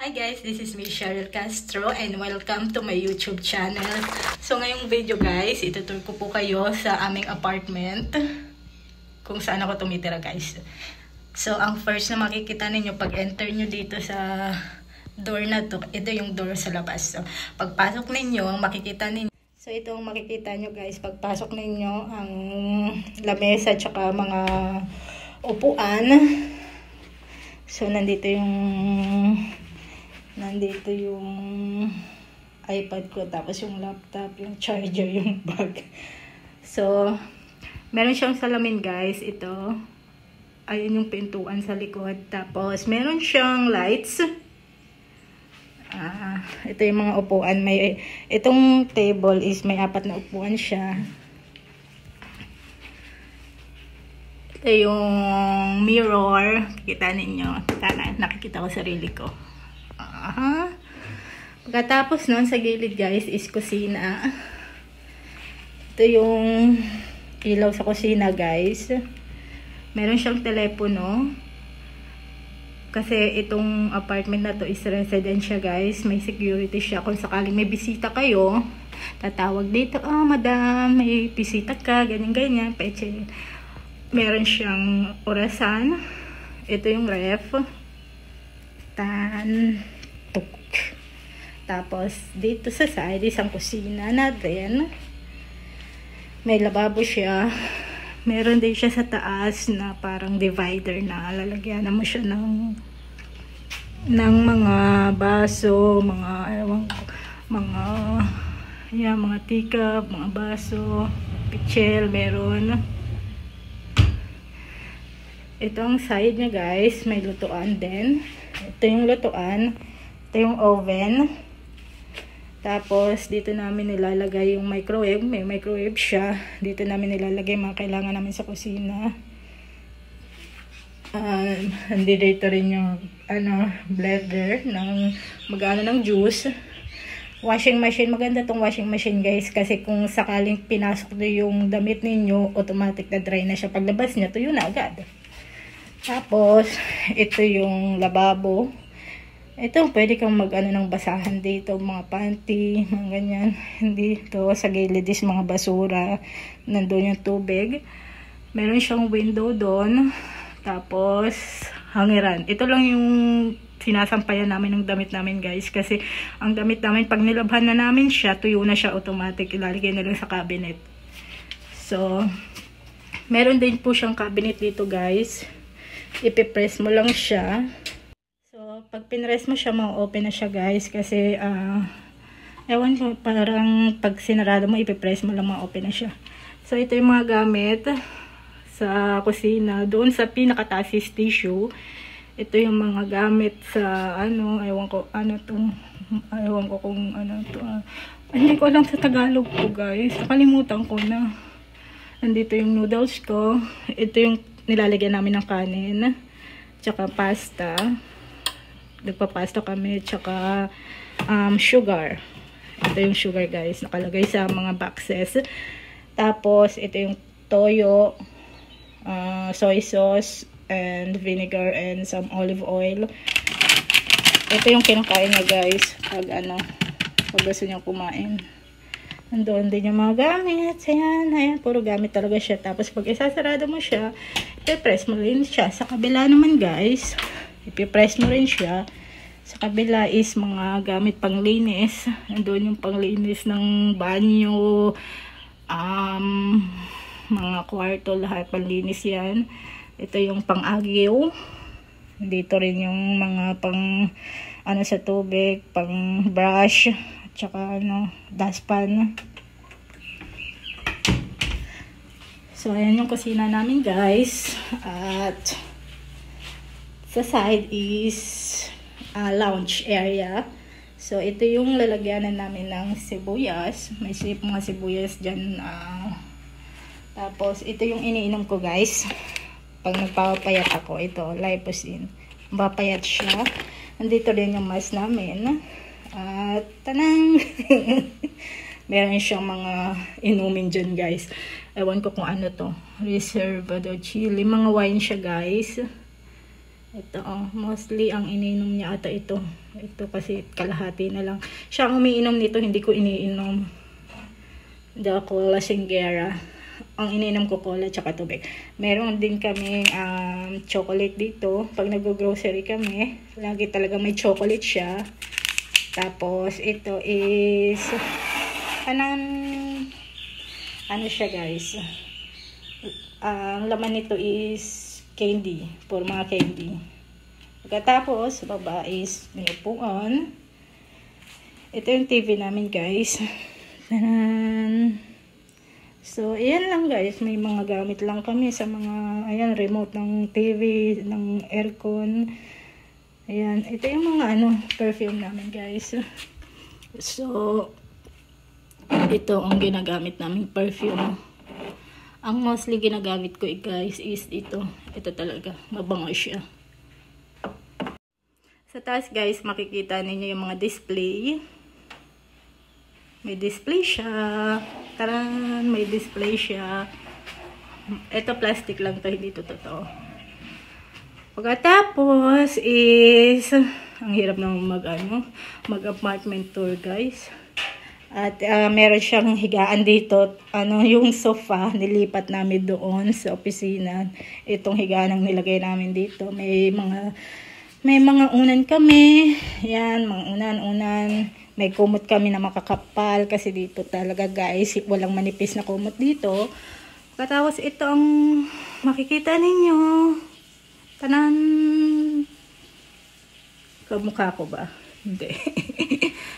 Hi guys, this is Miss Cheryl Castro and welcome to my YouTube channel. So ngayong video guys, itutur ko po kayo sa aming apartment kung saan ako tumitira guys. So ang first na makikita ninyo pag enter nyo dito sa door na to, ito yung door sa labas. So pagpasok ninyo, ang makikita ninyo, so ito ang makikita nyo guys, pagpasok ninyo ang lamesa tsaka mga upuan. So nandito yung iPad ko, tapos yung laptop, yung charger, yung bag. So, meron siyang salamin guys. Ito, ayun yung pintuan sa likod. Tapos, meron siyang lights. Ito yung mga upuan. Itong table is may 4 na upuan siya. Ito yung mirror. Kita ninyo. Nakikita ko sarili ko. Pagkatapos nun, sa gilid guys is kusina. Ito yung ilaw sa kusina guys. Meron siyang telepono. Kasi itong apartment na to is residential guys. May security siya. Kung sakaling may bisita kayo, tatawag dito, madam, may bisita ka, ganyan-ganyan. Meron siyang orasan. Ito yung ref. Tapos, dito sa side, isang kusina natin. May lababo siya. Meron din siya sa taas na parang divider na lalagyan mo siya ng mga baso, mga teacup, mga baso, pichel, meron. Ito ang side niya guys, may lutuan din. Ito yung lutuan. Ito yung oven. Tapos, dito namin nilalagay yung microwave. May microwave siya. Dito namin nilalagay mga kailangan namin sa kusina. Dito rin yung blender ng ng juice. Washing machine. Maganda tong washing machine guys. Kasi kung sakaling pinasok na yung damit ninyo, automatic na dry na siya. Paglabas niya, tuyo na agad. Tapos, ito yung lababo. Ito, pwede kang ng basahan dito, mga panty, mga ganyan. Dito, sa gilid is mga basura. Nandun yung tubig. Meron siyang window doon. Tapos, hangiran. Ito lang yung sinasampayan namin ng damit namin, guys. Kasi, ang damit namin, pag nilabhan na namin siya, tuyo na siya automatic. Ilalagay na lang sa cabinet. So, meron din po siyang cabinet dito, guys. Ipipress mo lang siya. Pag pinress mo siya, ma-open na siya guys. Kasi, ewan ko, parang pag sinarado mo, ipipress mo lang, ma-open na siya. So, ito yung mga gamit sa kusina. Doon sa pinakataas is tissue. Ito yung mga gamit sa, ewan ko kung ano to. Hindi ko alam sa Tagalog ko guys. Nakalimutan ko na. Nandito yung noodles ko. Ito yung nilalagyan namin ng kanin. Tsaka pasta. Nagpapasta kami, tsaka sugar. Ito yung sugar guys, nakalagay sa mga boxes. Tapos ito yung toyo, soy sauce and vinegar and some olive oil. Ito yung kinakain niya guys pag gusto niya kumain. Nandoon din yung mga gamit. Ayan, puro gamit talaga siya. Tapos pag isasarado mo siya, i-press mo rin siya. Sa kabila naman guys, ipipress mo rin siya. Sa kabila is mga gamit panglinis. Nandun yung panglinis ng banyo, mga kwarto, lahat panlinis yan. Ito yung pang-agyo. Dito rin yung mga sa tubig, pang brush, tsaka dustpan. So, ayan yung kusina namin guys. At sa side is lounge area. So, ito yung lalagyanan namin ng sibuyas. May mga sibuyas dyan. Tapos, ito yung iniinom ko guys. Pag nagpapayat ako, ito, Liposin. Mapapayat siya. Nandito rin yung mask namin. At, tanang! Meron siyang mga inumin dyan guys. Ewan ko kung ano to. Reservado chili. Mga wine siya guys. Ito, mostly ang ininom niya ata ito. Ito kasi kalahati na lang. Siya ang umiinom nito, hindi ko iniinom. The cola singgera. Ang ininom ko cola tsaka tubig. Meron din kaming chocolate dito. Pag nag-grocery kami, lagi talaga may chocolate siya. Tapos ito is ano siya guys. Ang laman nito is candy, for mga candy. Pagkatapos baba is may upuan. Ito yung TV namin guys. Tanan. So, ayan lang guys. May mga gamit lang kami sa mga, ayan, remote ng TV, ng aircon. Ayan. Ito yung mga, perfume namin guys. So, ito ang ginagamit namin perfume. Ang mostly ginagamit ko guys is ito. Ito talaga. Mabango siya. Sa taas guys, makikita ninyo yung mga display. May display siya. Taran, may display siya. Ito plastic lang to, hindi to totoo. Pagkatapos is, ang hirap naman mag-apartment tour guys. At meron siyang higaan dito. Yung sofa, nilipat namin doon sa opisina. Itong higaan ang nilagay namin dito. May mga unan kami. Yan, mga unan. May kumot kami na makakapal kasi dito talaga guys, walang manipis na kumot dito. Katapos ito ang makikita ninyo. Tanan. Kamukha ko ba? Hindi.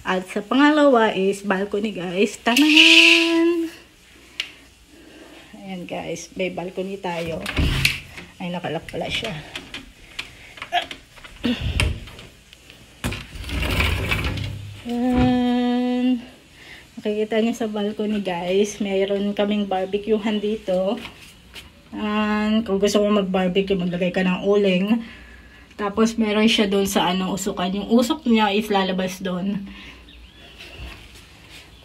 At sa pangalawa is balcony guys. Tanan. Ayan guys, may balcony tayo. Ay, nakalak pala siya. Yan. Makikita niyo sa balcony guys, mayroon kaming barbecuehan dito. Kung gusto mo mag-barbecue, maglagay ka ng uling. Tapos meron siya doon sa usukan. Yung usok niya is lalabas doon.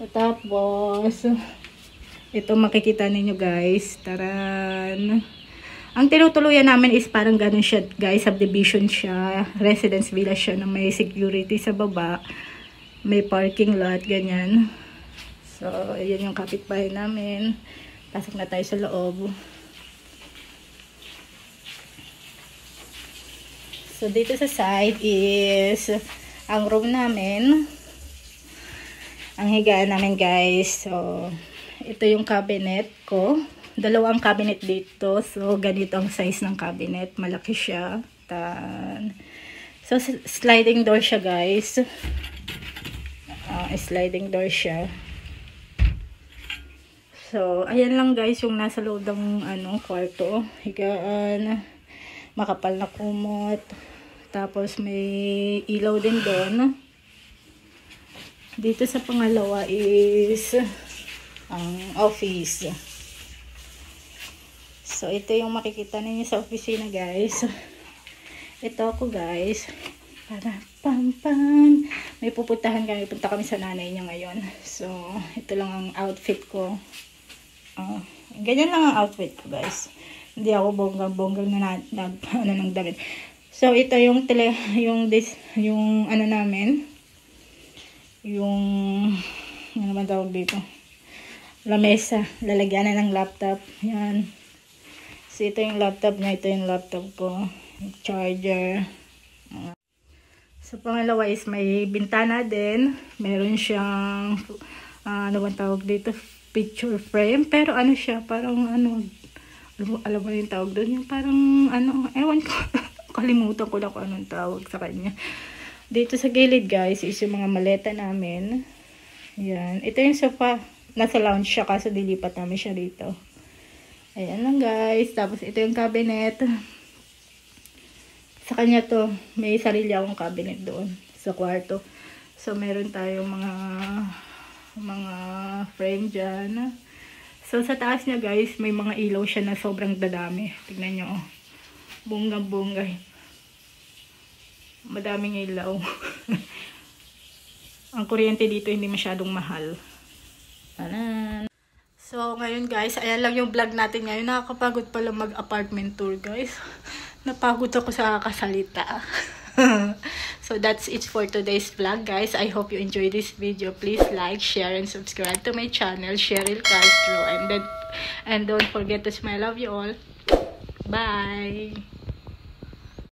Tapos ito makikita ninyo guys. Taran. Ang tinutuluyan namin is parang ganun siya guys, subdivision siya, residence villa siya na may security sa baba. May parking lot, ganyan. So, yan yung kapitbahay namin. Pasok na tayo sa loob. So, dito sa side is ang room namin. Ang higaan namin, guys. So, ito yung cabinet ko. Dalawang cabinet dito. So, ganito ang size ng cabinet. Malaki siya. So, sliding door siya, guys. Sliding door siya. So, ayan lang guys yung nasa loob ng kwarto. Higaan, makapal na kumot. Tapos may ilaw din doon. Dito sa pangalawa is ang office. So, ito yung makikita ninyo sa opisina guys. Ito ako guys. Para pam. May pupuntahan kami. Punta kami sa nanay niya ngayon. So, ito lang ang outfit ko. Ganyan lang ang outfit ko, guys. Hindi ako bonggang na ng damit. So, ito yung namin. Yung, ano man tawag dito? Lamesa. Lalagyan na ng laptop. Yan. So, ito yung laptop niya. Ito yung laptop ko. Charger. So, pangalawa is may bintana din. Meron siyang, ano bang tawag dito? Picture frame. Pero ano siya, parang alam mo yung tawag doon? Yung parang, ewan ko. Kalimutan ko na kung anong tawag sa kanya. Dito sa gilid guys, is yung mga maleta namin. Yan. Ito yung sofa. Nasa lounge siya, kaso dilipat namin siya dito. Ayan lang guys. Tapos ito yung cabinet. Sa kanya to, may sarili akong cabinet doon sa kwarto. So, meron tayong mga frame dyan. So, sa taas niya guys, may mga ilaw siya na sobrang dadami. Tignan nyo, oh. Bungang-bunga. Madaming ilaw. Ang kuryente dito hindi masyadong mahal. Tanan. So, ngayon guys, ayan lang yung vlog natin ngayon. Nakakapagod pala mag-apartment tour guys. Napagod ako sa kasalita. So that's it for today's vlog, guys. I hope you enjoyed this video. Please like, share, and subscribe to my channel, Cheryl Castro. And don't forget to smile. Love you all. Bye.